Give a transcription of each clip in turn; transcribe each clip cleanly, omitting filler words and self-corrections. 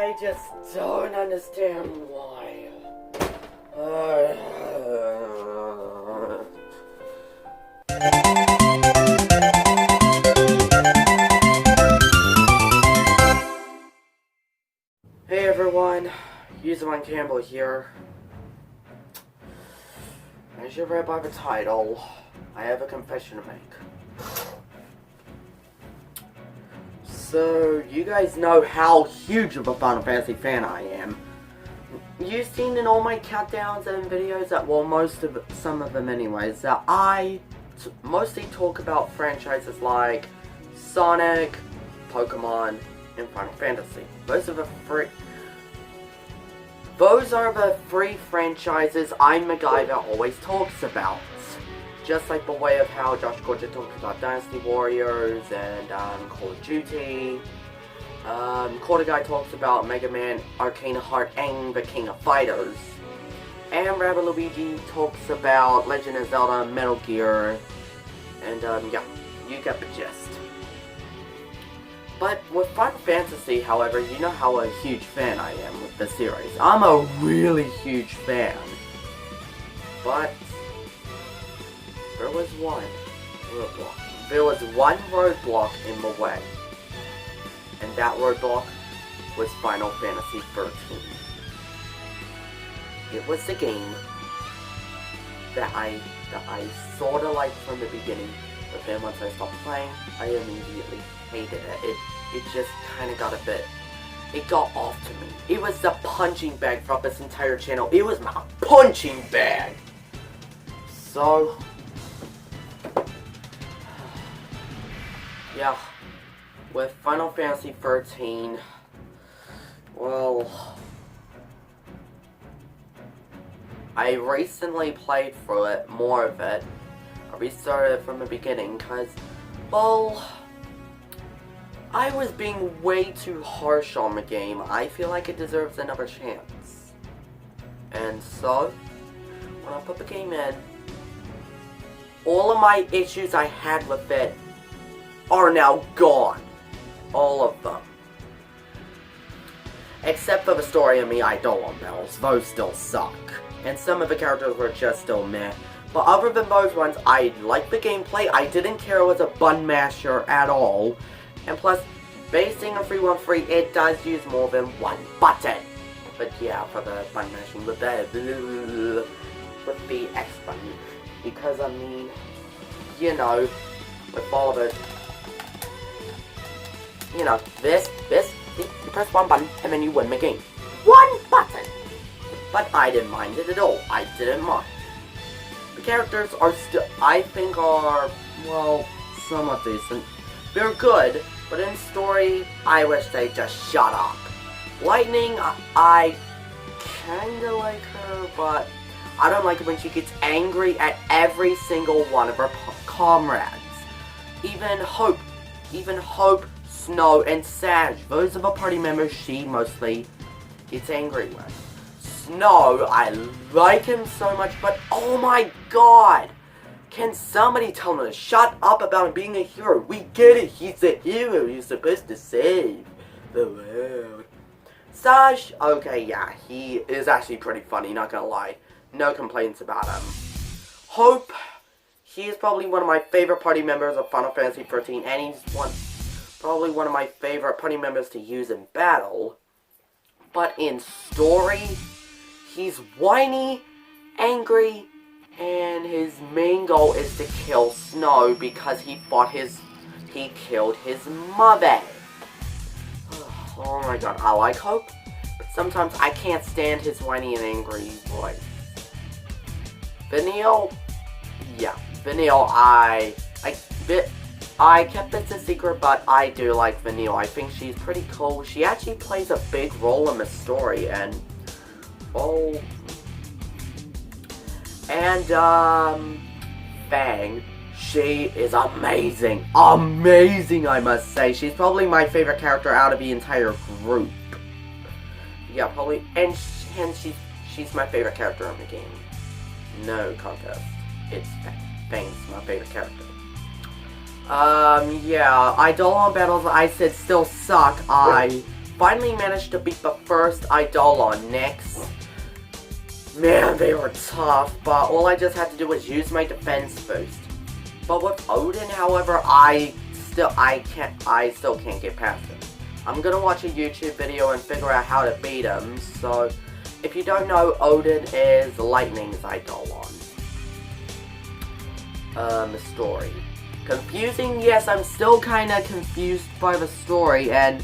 I just don't understand why. Hey everyone, Userman Campbell here. As you read by the title, I have a confession to make. So, you guys know how huge of a Final Fantasy fan I am. You've seen in all my countdowns and videos that, well, some of them anyways, that I mostly talk about franchises like Sonic, Pokemon, and Final Fantasy. Those are the three franchises MacGyver always talks about. Just like the way of how Josh Gorget talks about Dynasty Warriors and Call of Duty. Quarter Guy talks about Mega Man, Arcane Heart, and the King of Fighters. And Rabbit Luigi talks about Legend of Zelda, Metal Gear, and yeah, you get the gist. But with Final Fantasy, however, you know how a huge fan I am with the series. I'm a really huge fan. But there was one roadblock. There was one roadblock in the way. And that roadblock was Final Fantasy XIII. It was the game that I sorta liked from the beginning, but then once I stopped playing, I immediately hated it. It just kinda got it got off to me. It was the punching bag throughout this entire channel. It was my punching bag! So, yeah, with Final Fantasy XIII, well, I recently played through it, more of it. I restarted it from the beginning, because, well, I was being way too harsh on the game. I feel like it deserves another chance. And so, when I put the game in, all of my issues I had with it are now gone. All of them. Except for the story and the Eidolon battles. Those still suck. And some of the characters were just still meh. But other than those ones, I liked the gameplay. I didn't care it was a button masher at all. And plus, basing on 313, it does use more than one button. But yeah, for the button mashing with the X button. Because, I mean, you know, with all of it, you know, this, you press one button and then you win the game. One button! But I didn't mind it at all. I didn't mind. The characters are still, I think are, well, somewhat decent. They're good, but in story, I wish they just shut up. Lightning, I kinda like her, but I don't like it when she gets angry at every single one of her comrades. Even Hope, Snow, and Sag. Those are the party members she mostly gets angry with. Snow, I like him so much, but oh my god! Can somebody tell him to shut up about him being a hero? We get it, he's a hero, he's supposed to save the world. Saj, okay, yeah, he is actually pretty funny, not gonna lie. No complaints about him. Hope, he is probably one of my favorite party members of Final Fantasy XIII, and he's probably one of my favorite party members to use in battle. But in story, he's whiny, angry, and his main goal is to kill Snow because he killed his mother. Oh my god, I like Hope, but sometimes I can't stand his whiny and angry voice. Vanille, yeah, Vanille, I kept this a secret, but I do like Vanille. I think she's pretty cool. She actually plays a big role in the story, and Fang, she is amazing. Amazing, I must say. She's probably my favorite character out of the entire group. Yeah, probably, and she's my favorite character in the game. No contest. It's Fang's my favorite character. Yeah, Eidolon battles I said still suck. I finally managed to beat the first Eidolon Nyx. Man, they were tough, but all I just had to do was use my defense boost. But with Odin, however, I still can't get past him. I'm gonna watch a YouTube video and figure out how to beat him. So, if you don't know, Odin is Lightning's Eidolon. Story. Confusing? Yes, I'm still kinda confused by the story, and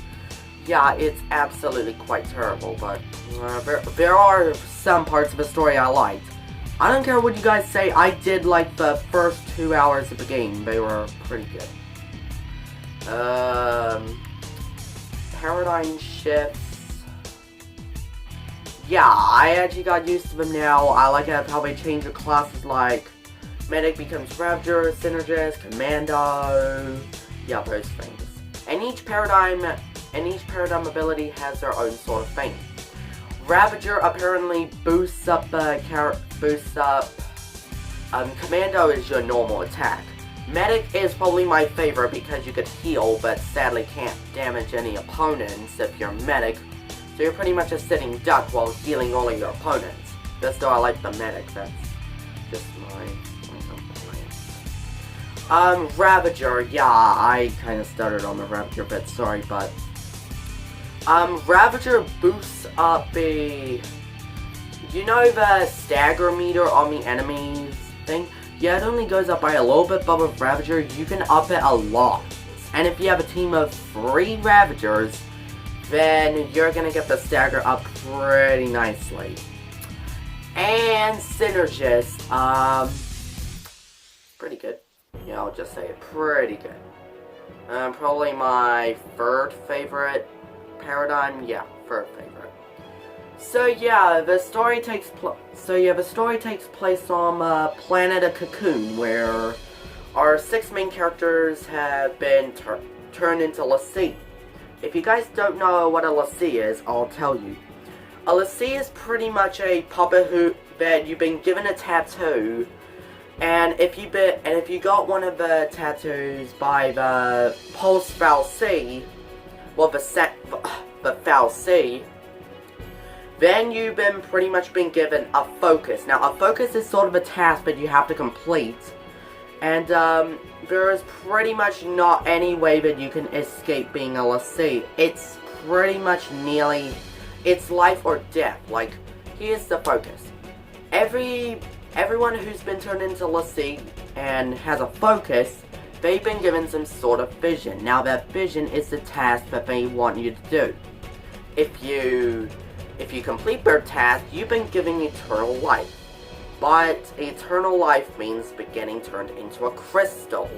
yeah, it's absolutely quite terrible, but there are some parts of the story I liked. I don't care what you guys say, I did like the first 2 hours of the game. They were pretty good. Paradigm shifts. Yeah, I actually got used to them now. I like how they change the classes, like Medic becomes Ravager, Synergist, Commando. Yeah, those things. And each paradigm ability has their own sort of thing. Ravager apparently boosts up Commando is your normal attack. Medic is probably my favorite because you could heal, but sadly can't damage any opponents if you're Medic. So you're pretty much a sitting duck while healing all of your opponents. Just though I like the Medic, that's just my complaint. Ravager, yeah, I kind of stuttered on the Ravager bit, sorry, but Ravager boosts up the, you know the stagger meter on the enemies thing? Yeah, it only goes up by a little bit, but with Ravager, you can up it a lot. And if you have a team of 3 Ravagers, then you're gonna get the stagger up pretty nicely. And Synergist, pretty good. Yeah, I'll just say it, pretty good. Probably my 3rd favorite paradigm, yeah, 3rd favorite. So yeah, the story takes place on Planet of Cocoon, where our 6 main characters have been turned into l'Cie. If you guys don't know what a l'Cie is, I'll tell you. A l'Cie is pretty much a puppet that you've been given a tattoo, and if you got one of the tattoos by the Pulse fal'Cie, well, the fal'Cie, then you've been pretty much been given a focus. Now, a focus is sort of a task that you have to complete. And, there is pretty much not any way that you can escape being a l'Cie. It's pretty much it's life or death. Like, here's the focus. Everyone who's been turned into l'Cie and has a focus, they've been given some sort of vision. Now, that vision is the task that they want you to do. If you complete their task, you've been given eternal life. But eternal life means getting turned into a crystal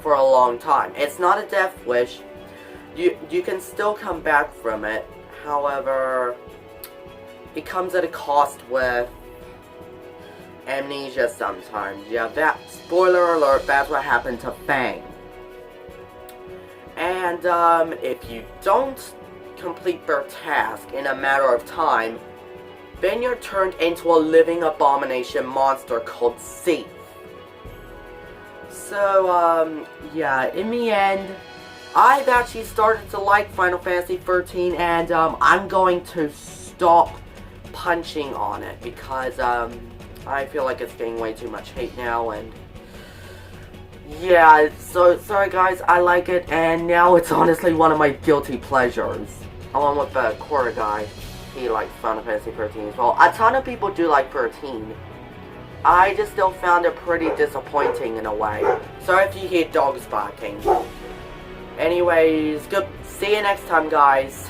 for a long time. It's not a death wish. You can still come back from it. However, it comes at a cost with amnesia sometimes. Yeah, that, spoiler alert, that's what happened to Fang. And, if you don't complete their task in a matter of time, then you're turned into a living abomination monster called Seath. So, yeah, in the end, I've actually started to like Final Fantasy XIII, and, I'm going to stop punching on it, because, I feel like it's getting way too much hate now, and yeah, so, sorry guys, I like it, and now it's honestly one of my guilty pleasures. Along with the Cora guy, he likes Final Fantasy XIII as well. A ton of people do like 13. I just still found it pretty disappointing in a way. Sorry if you hear dogs barking. Anyways, see you next time, guys.